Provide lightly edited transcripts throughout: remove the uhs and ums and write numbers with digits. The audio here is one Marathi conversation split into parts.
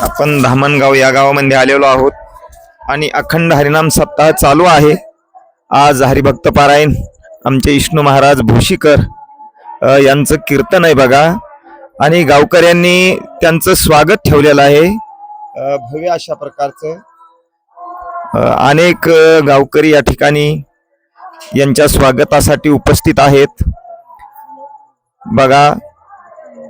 आपण धामणगाव या गावामध्ये आलेलो आहोत आणि अखंड हरिनाम सप्ताह चालू आहे। आज हरिभक्त पारायण आमचे विष्णू महाराज भोशीकर यांचं कीर्तन आहे बघा, आणि गावकऱ्यांनी त्यांचं स्वागत ठेवलेलं आहे भव्य अशा प्रकारचं। अनेक गावकरी या ठिकाणी यांच्या स्वागतासाठी उपस्थित आहेत बघा।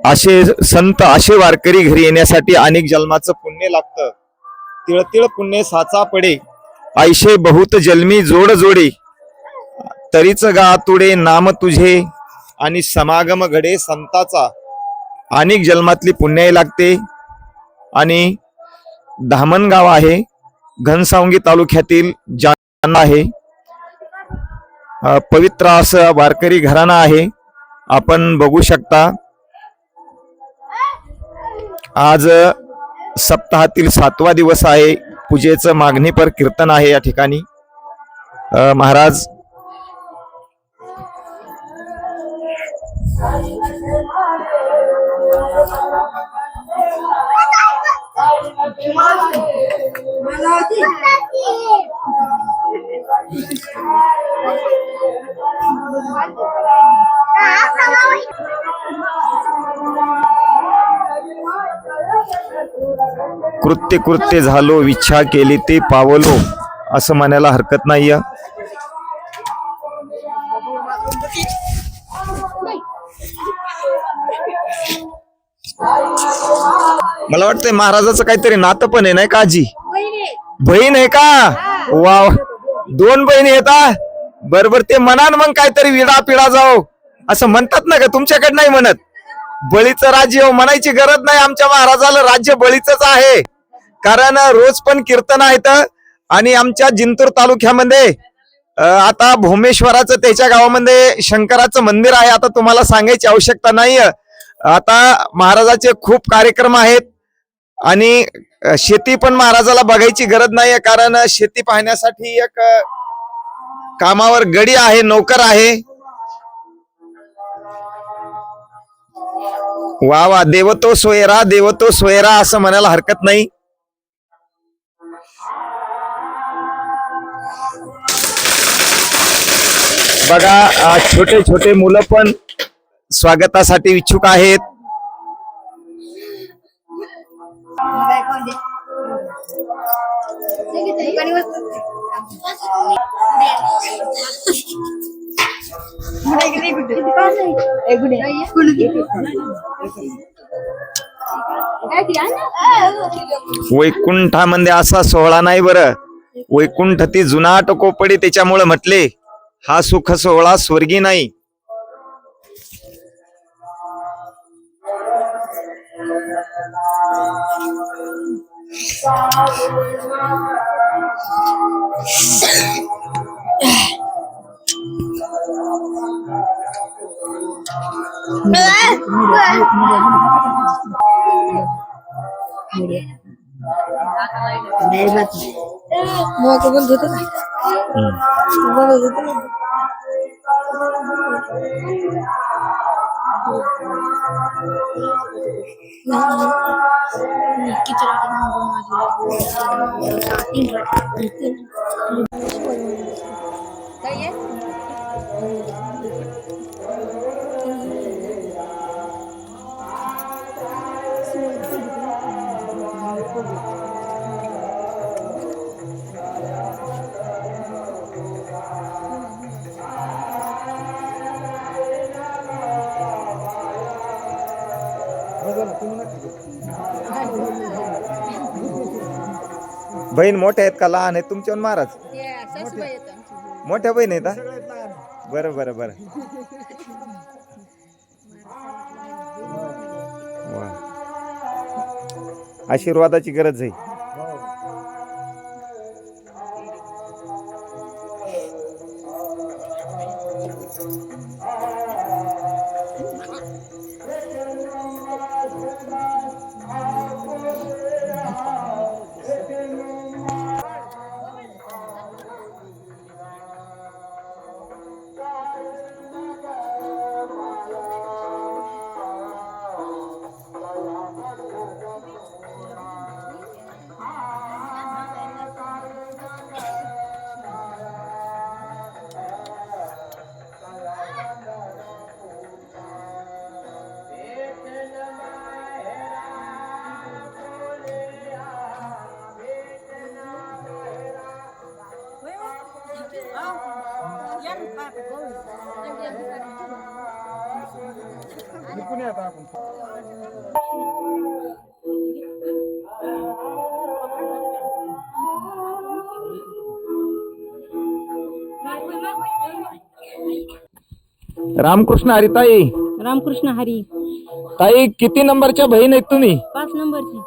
असे संत असे वारकरी घरी येण्यासाठी अनेक जन्माचं पुण्य लागतं। तिळतिळ पुण्य साचा पडे, ऐशे बहुत जन्मी जोड जोडे, तरीच गा तुडे नाम तुझे, आणि समागम घडे संताचा। अनेक जन्मातली पुण्य लागते। आणि धामणगाव आहे, घनसावंगी तालुक्यातील जालना आहे। पवित्र असं वारकरी घराणा आहे, आपण बघू शकता। आज सप्ताहातील 7वा दिवस आहे। पूजेचं मागणीपर कीर्तन आहे या ठिकाणी। महाराज कृत्य कृत्य झालो, इच्छा केली ते पावलो, असं म्हणायला हरकत नाहीये। मला वाटतंय महाराजाचं काहीतरी नातं पण आहे, नाही का आजी? बहीण आहे का? वाव, 2 बहिणी आहेत। बरोबर, ते म्हणान मग काहीतरी विडा पिडा जाओ असं म्हणतात ना का? तुमच्याकडे नाही म्हणत? बळीचं राज्य म्हणायची गरज नाही, आमच्या महाराजाला राज्य बळीचंच आहे। कारण रोज पण कीर्तन आहेत। आणि आमच्या जिंतूर तालुक्यामध्ये आता भोमेश्वराचं त्याच्या गावामध्ये शंकराचं मंदिर आहे। आता तुम्हाला सांगायची आवश्यकता नाही। आता महाराजाचे खूप कार्यक्रम आहेत, आणि शेती पण महाराजाला बघायची गरज नाही, कारण शेती पाहण्यासाठी एक कामावर गडी आहे, नोकर आहे। वा वा, देवतो सोयरा, देवतो सोयरा असं म्हणायला हरकत नाही। बघा, छोटे छोटे मुलं पण स्वागतासाठी इच्छुक आहेत। वैकुंठामध्ये असा सोहळा नाही बरं। वैकुंठ ती जुनाट कोपडी, त्याच्यामुळे म्हटले हा सुख सोहळा स्वर्गी नाही। बहीण मोठ्या आहेत का लहान आहेत तुमच्यावर महाराज? मोठ्या बहीण आहेत। बरं बरं बरं। आशीर्वादाची गरज आहे। रामकृष्ण हरी ताई. रामकृष्ण हरी. ताई किती नंबरच्या बहीण आहेत तुम्ही? 5 नंबरची.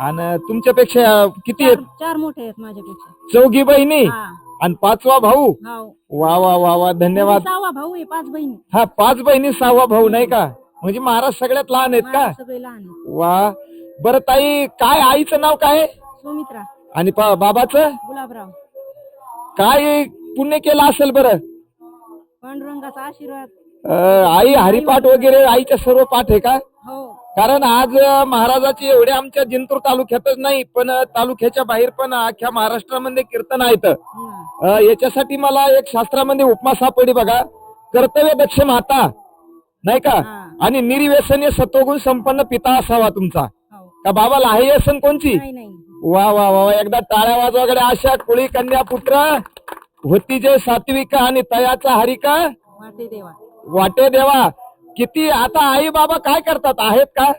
आणि तुमच्यापेक्षा किती आहेत? 4 मोठे आहेत माझ्यापेक्षा. चौघी बहिणी आणि 5वा भाऊ. वा वा वा वा, धन्यवाद. 6वा भाऊ आहे, 5 बहिणी. हा, 5 बहिणी 6वा भाऊ नाही का? म्हणजे महाराज सगळ्यात लहान आहेत का? सगळे लहान आहेत. वा. बरं ताई, काय आईचं नाव काय? सुमित्रा. आणि बाबाचं? गुलाबराव. काय पुण्य केलं असेल बरं? पांडुरंगाचा आशीर्वाद. आई हरिपाठ वगैरे आईच्या सर्व पाठ आहे का? हो. कारण आज महाराजाची एवढे आमच्या जिंतूर तालुक्यातच नाही पण तालुक्याच्या बाहेर पण अख्ख्या महाराष्ट्रामध्ये कीर्तन आहेत. याच्यासाठी मला एक शास्त्रामध्ये उपमा सापडली बघा. कर्तव्य दक्ष माता नाही का, आणि निर्व्यसनी सत्वगुण संपन्न पिता असावा तुमचा. का बाबाला आहे व्यसन कोणची? वा वा वा, एकदा टाळ्या वाजवाकडे. अशा कुळी कन्या पुत्र होती जे सात्विक आणि तयाचा हरिका वाटे देवा. किती आता आई बाबा काय करतात, आहेत का?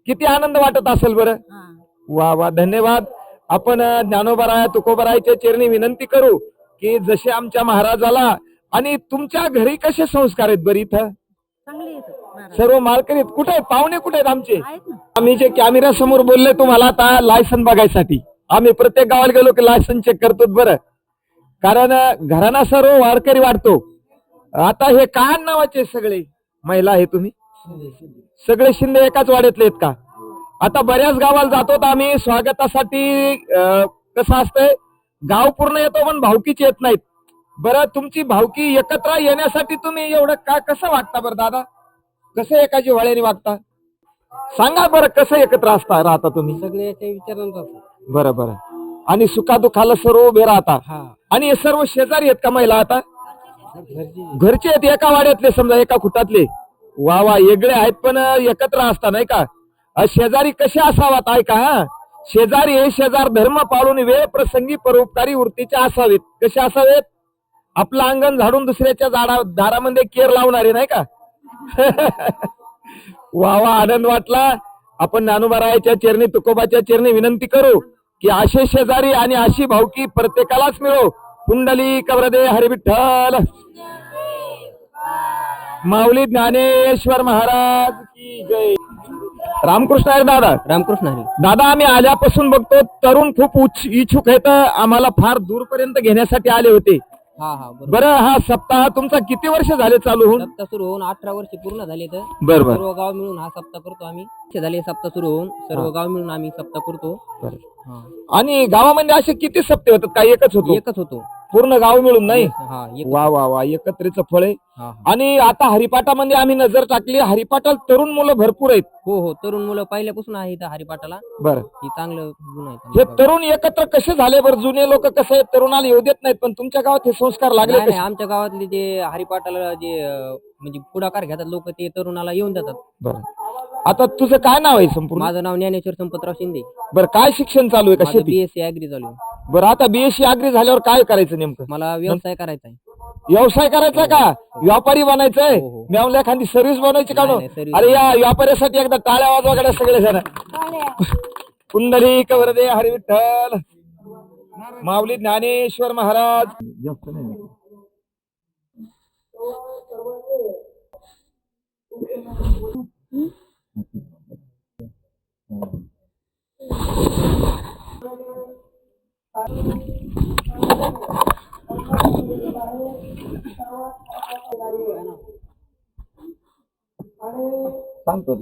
किती आनंद वाटत असेल बरं. वा वा, धन्यवाद. आपण ज्ञानोबराया तुकोबरायच्या चरणी विनंती करू की जसे आमच्या महाराजाला. आणि तुमच्या घरी कसे संस्कार आहेत बरं? इथं सर्व मालकरी कुठे आहेत? पाहुणे कुठे आहेत आमचे? आम्ही जे कॅमेरा समोर बोलले तुम्हाला आता लायसन बघायसाठी, आम्ही प्रत्येक गावाला गेलो की लायसन चेक करतो बरं. कारण घराणा सर्व वारकरी वाढतो. आता हे काय नावाचे सगळे महिला आहे तुम्ही? सगळे शिंदे एकाच वाड्यातले आहेत का? आता बऱ्याच गावाला जातो आम्ही स्वागतासाठी. कसं असतंय, गाव पूर्ण येतो पण भावकीच येत नाहीत. बरं, तुमची भावकी एकत्र येण्यासाठी तुम्ही एवढं का कसं वागता बरं दादा? कसं एकाची वाळ्याने वागता सांगा बरं. कसं एकत्र राहता तुम्ही? सगळे विचारांचा. बरं बरं. आणि सुखादुखाला सर्व उभे राहता. आणि हे सर्व शेजारी आहेत का महिला? आता घरचे आहेत, एका वाड्यातले समजा, एका खुटातले. वा वा, वेगळे आहेत पण एकत्र असता नाही का? शेजारी कसे असावात ऐका. शेजारी हे शेजार धर्म पाळून वेळ प्रसंगी परोपकारी वृत्तीचे असावेत. कसे असावेत? आपलं अंगण झाडून दुसऱ्याच्या दारामध्ये केर लावणारे नाही का? वा वा, आनंद वाटला. आपण ज्ञानोबरायाच्या चरणी तुकोबाच्या चरणी विनंती करू की असे शेजारी आणि अशी भावकी प्रत्येकालाच मिळो. पुंडली कवरदे हरी विठ्ठल. माऊली ज्ञानेश्वर महाराज की जय. रामकृष्ण हरी दादा. रामकृष्ण हरी दादा. आम्ही आल्यापासून बघतो तरुण खूप इच्छुक आहेत, आम्हाला फार दूरपर्यंत घेण्यासाठी आले होते. बरं, हा सप्ताह तुमचा किती वर्ष झाले चालू होऊन? सप्ताह सुरू होऊन 18 वर्ष पूर्ण झाले. तर बरोबर, सर्व गाव मिळून हा सप्ताह करतो आम्ही. झाले सप्ताह सुरू होऊन सर्व गाव मिळून आम्ही सप्ताह करतो. आणि गावामध्ये असे किती सप्ते होतात? काय एकच होतो? एकच होतो, पूर्ण गाव मिळून नाही. वा वा वा, एकत्रीचं फळ आहे. आणि आता हरिपाठामध्ये आम्ही नजर टाकली, हरिपाठाला तरुण मुलं भरपूर आहेत. हो हो, तरुण मुलं पहिल्यापासून आहेत हरिपाठाला. बरं, ही चांगलं गुण आहे. हे तरुण एकत्र कसे झाले बरं? जुने लोक कसं आहे, तरुणाला येऊ देत नाहीत, पण तुमच्या गावात हे संस्कार लागले कसे? आमच्या गावातले जे हरिपाठाला जे म्हणजे पुढाकार घेतात लोक, ते तरुणाला येऊन देतात. बरं, आता तुझं काय नाव आहे संपूर्ण? माझं नाव ज्ञानेश्वर संपतराव शिंदे. बरं, काय शिक्षण चालू आहे? कशी? बीएससी ऍग्री चालू आहे. बरं, आता बीएससी ऍग्री झाल्यावर काय करायचं नेमकं? मला व्यवसाय करायचा आहे. व्यवसाय करायचा का? व्यापारी बनायचंय? मी एखादी सर्व्हिस बनवायची का? अरे या व्यापाऱ्यासाठी एकदा टाळ्या वाजवाकडे सगळे जण. पुंडली कवरदे हरी विठ्ठल. माऊली ज्ञानेश्वर महाराज. सांगतो.